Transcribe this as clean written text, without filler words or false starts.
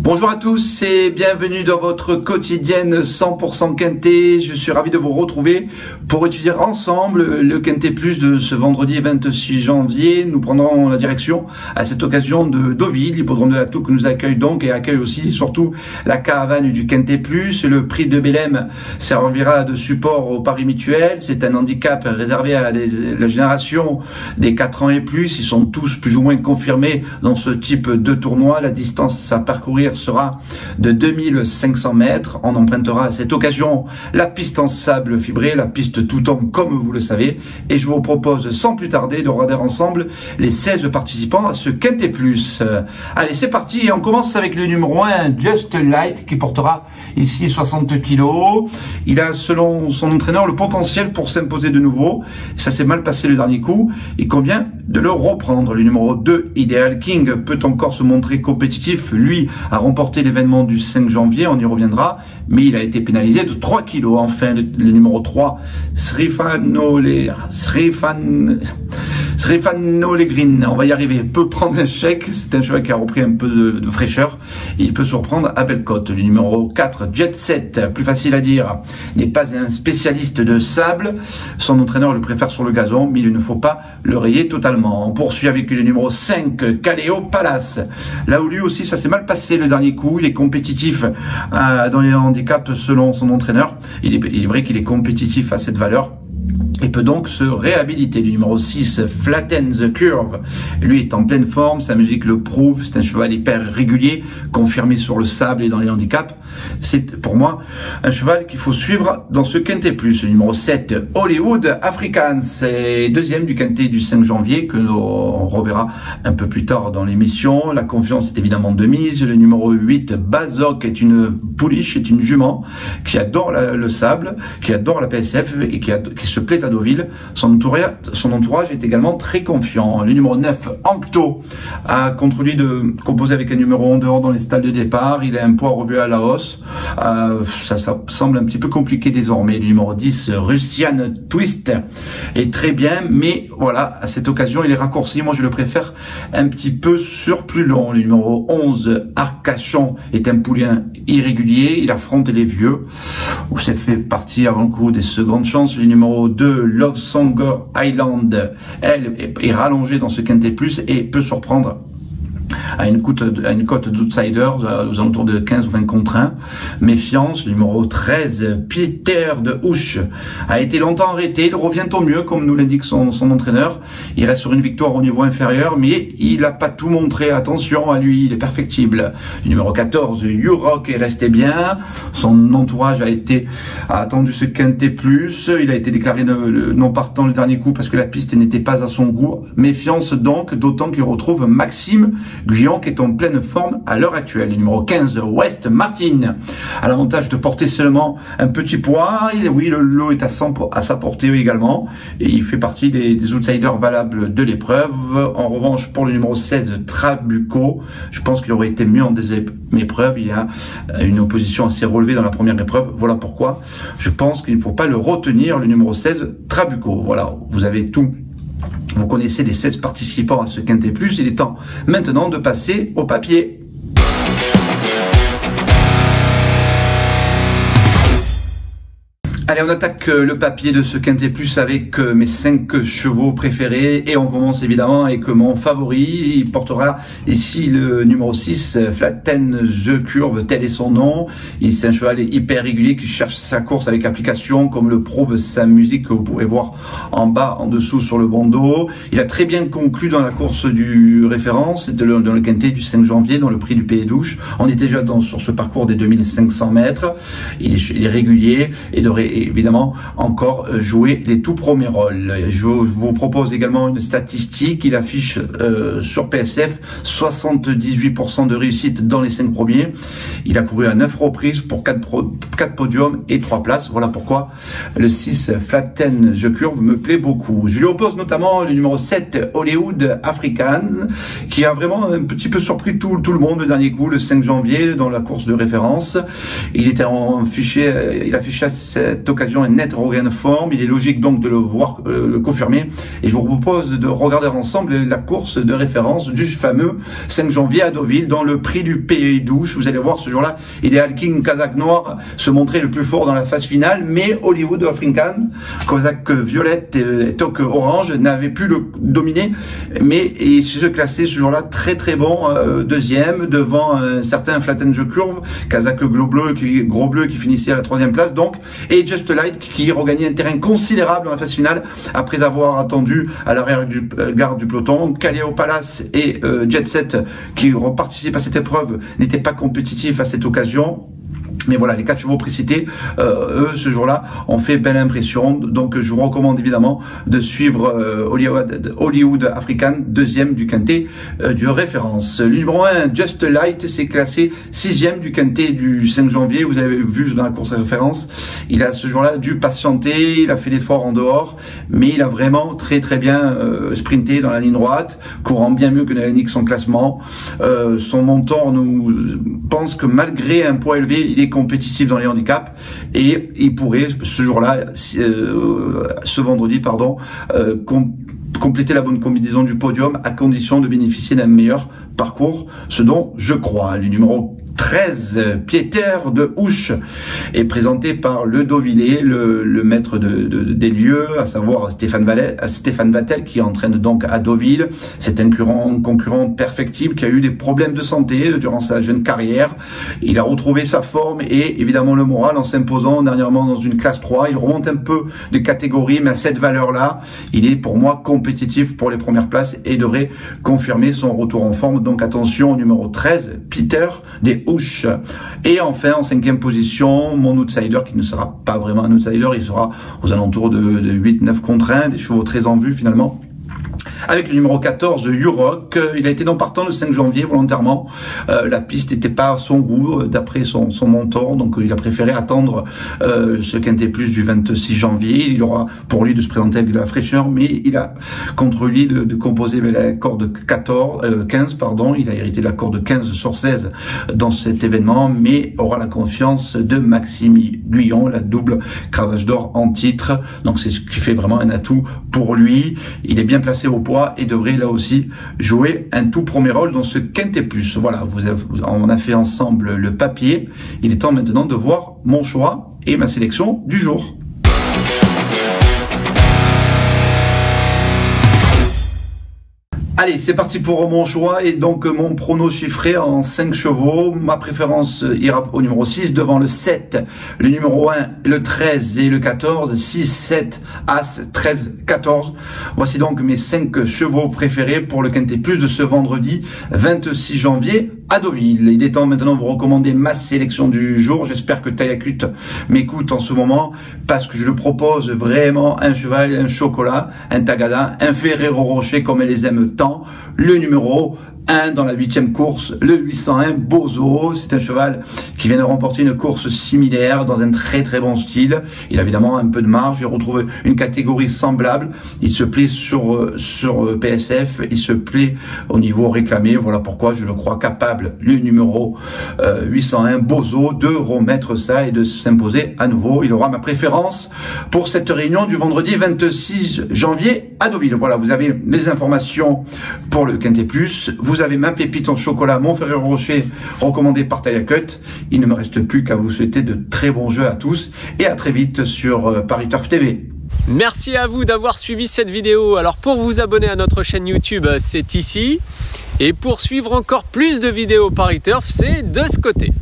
Bonjour à tous et bienvenue dans votre quotidienne 100% Quintet. Je suis ravi de vous retrouver pour étudier ensemble le Quintet Plus de ce vendredi 26 janvier. Nous prendrons la direction à cette occasion de Deauville, l'hippodrome de la Touque nous accueille donc et accueille aussi surtout la caravane du Quintet Plus. Le prix de Belém servira de support au Paris Mutuel. C'est un handicap réservé à la génération des 4 ans et plus. Ils sont tous plus ou moins confirmés dans ce type de tournoi. La distance à parcourir sera de 2500 mètres. On empruntera à cette occasion la piste en sable fibré, la piste tout tombe comme vous le savez. Et je vous propose sans plus tarder de regarder ensemble les 16 participants à ce Quintet Plus. Allez, c'est parti et on commence avec le numéro 1, Just Light, qui portera ici 60 kg. Il a, selon son entraîneur, le potentiel pour s'imposer de nouveau. Ça s'est mal passé le dernier coup. Il convient de le reprendre. Le numéro 2, Ideal King, peut encore se montrer compétitif. Lui a remporté l'événement du 5 janvier, on y reviendra, mais il a été pénalisé de 3 kilos. Enfin, le numéro 3, Srifanolegrin, on va y arriver, peut prendre un chèque. C'est un cheval qui a repris un peu de fraîcheur. Il peut se reprendre à Bellecote. Le numéro 4, Jet Set, plus facile à dire, n'est pas un spécialiste de sable. Son entraîneur le préfère sur le gazon, mais il ne faut pas le rayer totalement. On poursuit avec le numéro 5, Kaleo Palace. Là où lui aussi, ça s'est mal passé le dernier coup. Il est compétitif dans les handicaps selon son entraîneur. Il est vrai qu'il est compétitif à cette valeur et peut donc se réhabiliter. Le numéro 6, Flatten the Curve, lui est en pleine forme, sa musique le prouve, c'est un cheval hyper régulier, confirmé sur le sable et dans les handicaps. C'est pour moi un cheval qu'il faut suivre dans ce Quintet Plus. Le numéro 7, Hollywood Africans, c'est deuxième du Quintet du 5 janvier, que on reverra un peu plus tard dans l'émission. La confiance est évidemment de mise. Le numéro 8, Bazok, est une pouliche, est une jument qui adore le sable, qui adore la PSF et qui se plaît à Deauville. Son entourage est également très confiant. Le numéro 9, Ancto, a contre lui de composer avec un numéro en dehors dans les stalles de départ. Il a un poids revu à la hausse. Ça semble un petit peu compliqué désormais. Le numéro 10, Russian Twist, est très bien, mais voilà, à cette occasion, il est raccourci. Moi, je le préfère un petit peu sur plus long. Le numéro 11, Arcachon, est un poulain irrégulier. Il affronte les vieux. Ça fait partie avant le coup des secondes chances. Le numéro 2, Love Song Island, elle est rallongée dans ce Quintet Plus et peut surprendre à une cote d'outsiders aux alentours de 15 ou 20 contre 1. Méfiance. Le numéro 13, Peter de Houche, a été longtemps arrêté. Il revient au mieux, comme nous l'indique son entraîneur. Il reste sur une victoire au niveau inférieur, mais il n'a pas tout montré. Attention à lui, il est perfectible. Le numéro 14, U-Rock, est resté bien. Son entourage a attendu ce Quintet Plus. Il a été déclaré non partant le dernier coup parce que la piste n'était pas à son goût. Méfiance donc, d'autant qu'il retrouve Maxime Guyon, qui est en pleine forme à l'heure actuelle. Le numéro 15, West Martin, a l'avantage de porter seulement un petit poids. Oui, le lot est à sa portée également, et il fait partie des outsiders valables de l'épreuve. En revanche, pour le numéro 16, Trabuco, je pense qu'il aurait été mieux en deuxième épreuve. Il y a une opposition assez relevée dans la première épreuve. Voilà pourquoi je pense qu'il ne faut pas le retenir, le numéro 16, Trabuco. Voilà, vous avez tout. Vous connaissez les 16 participants à ce Quintet Plus. Il est temps maintenant de passer au papier. Allez, on attaque le papier de ce Quintet Plus avec mes 5 chevaux préférés et on commence évidemment avec mon favori. Il portera ici le numéro 6, Flatten the Curve, tel est son nom. C'est un cheval hyper régulier qui cherche sa course avec application, comme le prouve sa musique que vous pourrez voir en bas, en dessous sur le bandeau. Il a très bien conclu dans la course du référence, dans le Quintet du 5 janvier, dans le prix du Pays d'Ouche. On était déjà sur ce parcours des 2500 mètres. Il est régulier et devrait évidemment encore jouer les tout premiers rôles. Je vous propose également une statistique. Il affiche sur PSF 78% de réussite dans les 5 premiers. Il a couru à 9 reprises pour 4 podiums et 3 places. Voilà pourquoi le 6, Flatten the Curve, me plaît beaucoup. Je lui oppose notamment le numéro 7, Hollywood Africans, qui a vraiment un petit peu surpris tout le monde le dernier coup, le 5 janvier, dans la course de référence. Il était il affichait cette occasion est net regain de forme. Il est logique donc de le voir le confirmer. Et je vous propose de regarder ensemble la course de référence du fameux 5 janvier à Deauville dans le prix du Pays d'Ouche. Vous allez voir ce jour-là, Ideal King Kazakh Noir se montrer le plus fort dans la phase finale, mais Hollywood African, Kazakh Violette et Tok Orange n'avaient pu le dominer, mais il se classait ce jour-là très bon, deuxième devant un certain Flatten the Curve, Kazakh Gros Bleu qui finissait à la 3e place donc, et Just Light qui regagnait un terrain considérable dans la phase finale après avoir attendu à l'arrière du garde du peloton. Calais au Palace et Jet Set qui participent à cette épreuve n'étaient pas compétitifs à cette occasion. Mais voilà, les 4 chevaux précités, eux, ce jour-là, ont fait belle impression. Donc, je vous recommande évidemment de suivre Hollywood African, deuxième du quintet du référence. Le numéro 1, Just Light, s'est classé 6e du quintet du 5 janvier. Vous avez vu dans la course référence, il a ce jour-là dû patienter, il a fait l'effort en dehors, mais il a vraiment très bien sprinté dans la ligne droite, courant bien mieux que Nalanik son classement. Son montant nous pense que malgré un poids élevé, il est compétitif dans les handicaps et il pourrait ce jour-là, ce vendredi, pardon, compléter la bonne combinaison du podium à condition de bénéficier d'un meilleur parcours, ce dont je crois. Le numéro 13, Pieter de Ouche, est présenté par le Deauvillais, le maître des lieux, à savoir Stéphane Vattel, qui entraîne donc à Deauville. C'est un concurrent perfectible qui a eu des problèmes de santé durant sa jeune carrière. Il a retrouvé sa forme et évidemment le moral en s'imposant dernièrement dans une classe 3. Il remonte un peu de catégorie, mais à cette valeur-là, il est pour moi compétitif pour les premières places et devrait confirmer son retour en forme. Donc attention au numéro 13, Pieter des Ouche. Et enfin, en 5e position, mon outsider, qui ne sera pas vraiment un outsider, il sera aux alentours de 8-9 contre 1, des chevaux très en vue finalement. Avec le numéro 14, Urock, il a été non partant le 5 janvier volontairement. La piste n'était pas à son goût d'après son mentor, donc il a préféré attendre ce quintet plus du 26 janvier. Il aura pour lui de se présenter avec de la fraîcheur, mais il a contre lui de composer l'accord de 15, pardon. Il a hérité de l'accord de 15 sur 16 dans cet événement, mais aura la confiance de Maxime Guyon, la double cravache d'or en titre. Donc c'est ce qui fait vraiment un atout pour lui. Il est bien placé au poids et devrait là aussi jouer un tout premier rôle dans ce quintet plus. Voilà, on a fait ensemble le papier. Il est temps maintenant de voir mon choix et ma sélection du jour. Allez, c'est parti pour mon choix et donc mon prono chiffré en 5 chevaux. Ma préférence ira au numéro 6 devant le 7, le numéro 1, le 13 et le 14, 6, 7, As, 13, 14. Voici donc mes 5 chevaux préférés pour le quintet plus de ce vendredi 26 janvier à Deauville. Il est temps maintenant de vous recommander ma sélection du jour. J'espère que Tailacute m'écoute en ce moment parce que je le propose vraiment un cheval, un chocolat, un Tagada, un Ferrero Rocher comme elle les aime tant. Le numéro 1 dans la 8e course, le 801 Bozo. C'est un cheval qui vient de remporter une course similaire dans un très bon style. Il a évidemment un peu de marge, il retrouve une catégorie semblable. Il se plaît sur PSF, il se plaît au niveau réclamé. Voilà pourquoi je le crois capable, le numéro 801 Bozo, de remettre ça et de s'imposer à nouveau. Il aura ma préférence pour cette réunion du vendredi 26 janvier à Deauville. Voilà, vous avez mes informations pour le Quintet Plus. Vous avez ma pépite en chocolat, mon Ferrero Rocher, recommandé par Tailacute. Il ne me reste plus qu'à vous souhaiter de très bons jeux à tous et à très vite sur Paris Turf TV. Merci à vous d'avoir suivi cette vidéo. Alors pour vous abonner à notre chaîne YouTube, c'est ici. Et pour suivre encore plus de vidéos Paris Turf, c'est de ce côté.